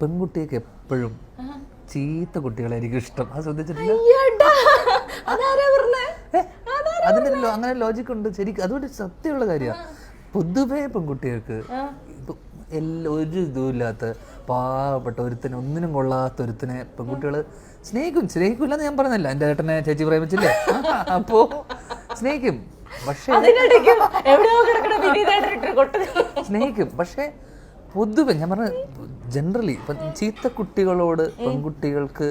പെൺകുട്ടിയൊക്കെ എപ്പോഴും ചീത്ത കുട്ടികളായിരിക്കും ഇഷ്ടം. അത് ശ്രദ്ധിച്ചിട്ടില്ല? അതിൻ്റെ അങ്ങനെ ലോജിക് ഉണ്ട് ശരിക്കും. അതുകൊണ്ട് സത്യമുള്ള കാര്യമാണ്. പൊതുവേ പെൺകുട്ടികൾക്ക് ഒരു ഇതുമില്ലാത്ത പാവപ്പെട്ട ഒരുത്തിനെ, ഒന്നിനും കൊള്ളാത്ത ഒരുത്തിനെ പെൺകുട്ടികൾ സ്നേഹിക്കില്ലെന്ന് ഞാൻ പറഞ്ഞല്ല. എൻ്റെ ഏട്ടനെ ചേച്ചി പ്രേമിച്ചില്ലേ, അപ്പോൾ സ്നേഹിക്കും. പക്ഷേ സ്നേഹിക്കും. പക്ഷേ പൊതുവെ ഞാൻ പറഞ്ഞ ജനറലി ഇപ്പം ചീത്ത കുട്ടികളോട് പെൺകുട്ടികൾക്ക്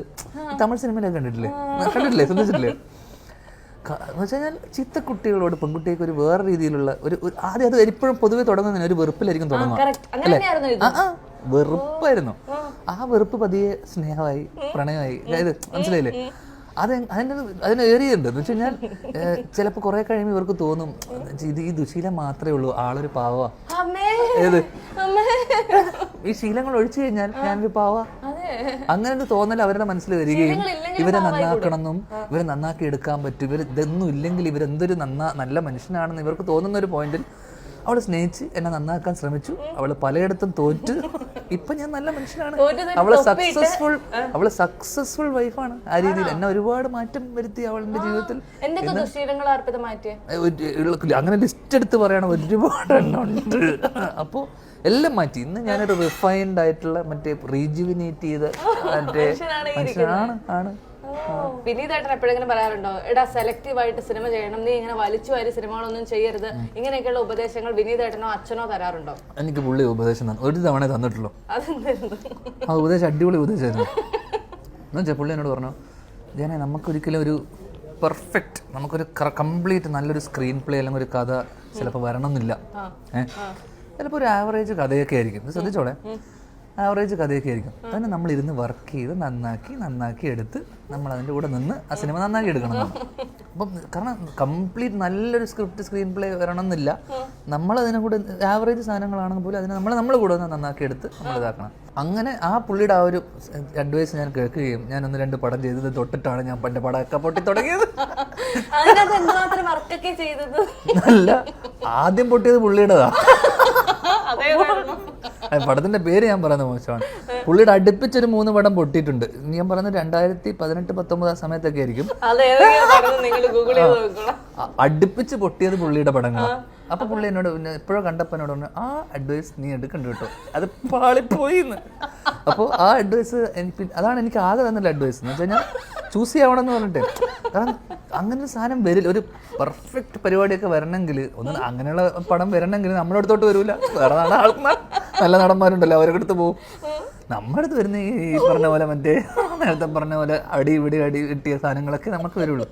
തമിഴ് സിനിമയിലൊക്കെ കണ്ടിട്ടില്ലേ ശ്രദ്ധിച്ചിട്ടില്ലേ? എന്ന് വെച്ച് കഴിഞ്ഞാൽ ചീത്ത കുട്ടികളോട് പെൺകുട്ടികൾക്ക് ഒരു വേറെ രീതിയിലുള്ള ഒരു ആദ്യം അത് ഇപ്പോഴും പൊതുവെ തുടങ്ങുന്നതിന് ഒരു വെറുപ്പിലായിരിക്കും തുടങ്ങുക അല്ലേ? വെറുപ്പായിരുന്നു. ആ വെറുപ്പ് പതിയെ സ്നേഹമായി, പ്രണയമായി. അതായത് മനസ്സിലായില്ലേ? അതിന് ഏറിയുണ്ട്. എന്ന് വെച്ച് കഴിഞ്ഞാൽ ചിലപ്പോൾ കുറെ കഴിയുമ്പോൾ ഇവർക്ക് തോന്നും ഇത് ഈ ദുശീലം മാത്രമേ ഉള്ളൂ, ആളൊരു പാവ. ഏത് ഈ ശീലങ്ങൾ ഒഴിച്ചു കഴിഞ്ഞാൽ ഞാനൊരു പാവ, അങ്ങനെ ഒരു തോന്നൽ അവരുടെ മനസ്സിൽ വരികയും ഇവരെ നന്നാക്കണമെന്നും ഇവരെ നന്നാക്കി എടുക്കാൻ പറ്റും, ഇവർ ഇതൊന്നും ഇല്ലെങ്കിൽ ഇവരെന്തൊരു നല്ല മനുഷ്യനാണെന്ന് ഇവർക്ക് തോന്നുന്ന ഒരു പോയിന്റിൽ അവള് സ്നേഹിച്ച് എന്നെ നന്നാക്കാൻ ശ്രമിച്ചു. അവള് പലയിടത്തും തോറ്റ്. ഇപ്പൊ ഞാൻ നല്ല മനുഷ്യനാണ്. അവള് സക്സസ്ഫുൾ വൈഫാണ്. ആ രീതിയിൽ എന്നെ ഒരുപാട് മാറ്റം വരുത്തി അവളുടെ ജീവിതത്തിൽ. അങ്ങനെ ലിസ്റ്റ് എടുത്ത് പറയണം, ഒരുപാട് എണ്ണം ഉണ്ട്. അപ്പോ എല്ലാം മാറ്റി. ഇന്ന് ഞാനൊരു റിഫൈൻഡ് ആയിട്ടുള്ള മറ്റേ റീജുവിനേറ്റ് ചെയ്ത മറ്റേ മനുഷ്യനാണ്. വിനീതേട്ടൻ എപ്പോഴെങ്കിലും പറയാറുണ്ടോ, എടാ സെലക്റ്റീവ് ആയിട്ട് സിനിമ ചെയ്യണം, നീ ഇങ്ങനെ വലിച്ചു വാരി സിനിമകളൊന്നും ചെയ്യരുത്, ഇങ്ങനെയൊക്കെയുള്ള ഉപദേശങ്ങൾ വിനീതേട്ടനോ അച്ഛനോ തരാറുണ്ടോ? എനിക്ക് പുള്ളി ഉപദേശം ഒരു തവണ തന്നിട്ടുള്ളൂ. ആ ഉപദേശം അടിപൊളി ഉപദേശമായിരുന്നു. എന്ന് വെച്ചാൽ പുള്ളി എന്നോട് പറഞ്ഞു, ജാനെ നമുക്കൊരിക്കലും ഒരു പെർഫെക്റ്റ്, നമുക്കൊരു കംപ്ലീറ്റ് നല്ലൊരു സ്ക്രീൻ പ്ലേ അല്ലെങ്കിൽ ഒരു കഥ ചിലപ്പോൾ വരണമെന്നില്ല. ചിലപ്പോൾ ഒരു ആവറേജ് കഥയൊക്കെ ആയിരിക്കും. ശ്രദ്ധിച്ചോളെ, ആവറേജ് കഥയൊക്കെ ആയിരിക്കും. അതിന് നമ്മളിരുന്ന് വർക്ക് ചെയ്ത് നന്നാക്കി എടുത്ത് നമ്മൾ അതിൻ്റെ കൂടെ നിന്ന് ആ സിനിമ നന്നാക്കി എടുക്കണം. അപ്പം കാരണം കംപ്ലീറ്റ് നല്ലൊരു സ്ക്രിപ്റ്റ് സ്ക്രീൻ പ്ലേ വരണമെന്നില്ല. നമ്മളതിനെ കൂടെ ആവറേജ് സാധനങ്ങളാണെങ്കിൽ പോലും അതിനെ നമ്മളെ കൂടെ ഒന്ന് നന്നാക്കി എടുത്ത് നമ്മൾ ഇതാക്കണം. അങ്ങനെ ആ പുള്ളിയുടെ ആ ഒരു അഡ്വൈസ് ഞാൻ കേൾക്കുകയും ഞാൻ 1-2 പടം ചെയ്തത് തൊട്ടിട്ടാണ് ഞാൻ പണ്ട് പടമൊക്കെ പൊട്ടി തുടങ്ങിയത്. അല്ല, ആദ്യം പൊട്ടിയത് പുള്ളിയുടേതാ. പടത്തിന്റെ പേര് ഞാൻ പറയുന്നത് മോശമാണ്. പുള്ളിയുടെ അടുപ്പിച്ചൊരു 3 പടം പൊട്ടിയിട്ടുണ്ട്. ഞാൻ പറയുന്നത് 2018-19 ആ സമയത്തൊക്കെ ആയിരിക്കും അടുപ്പിച്ച് പൊട്ടിയത് പുള്ളിയുടെ പടങ്ങളാണ്. അപ്പൊ പുള്ളി എന്നോട് പിന്നെ എപ്പോഴോ കണ്ടപ്പോ എന്നോട് പറഞ്ഞു, ആ അഡ്വൈസ് നീ എടുക്കണ്ട കേട്ടോ, അത് പാളിപ്പോയിന്ന്. അപ്പോൾ ആ അഡ്വൈസ് അതാണ് എനിക്ക് ആകെ തന്നുള്ള അഡ്വൈസ്. എന്ന് വെച്ച് കഴിഞ്ഞാൽ ചൂസ് ചെയ്യണം എന്ന് പറഞ്ഞിട്ട്. കാരണം അങ്ങനെ ഒരു സാധനം വരില്ല. ഒരു പെർഫെക്റ്റ് പരിപാടിയൊക്കെ വരണമെങ്കിൽ അങ്ങനെയുള്ള പടം വരണമെങ്കിൽ നമ്മുടെ അടുത്തോട്ട് വരൂല. വേറെ ആൾക്കാർ നല്ല നടന്മാരുണ്ടല്ലോ, അവരുടെ അടുത്ത് പോകും. നമ്മുടെ അടുത്ത് വരുന്ന ഈ പറഞ്ഞ പോലെ മറ്റേ നേരത്തെ പറഞ്ഞ പോലെ അടി കിട്ടിയ സാധനങ്ങളൊക്കെ നമുക്ക് വരുള്ളൂ.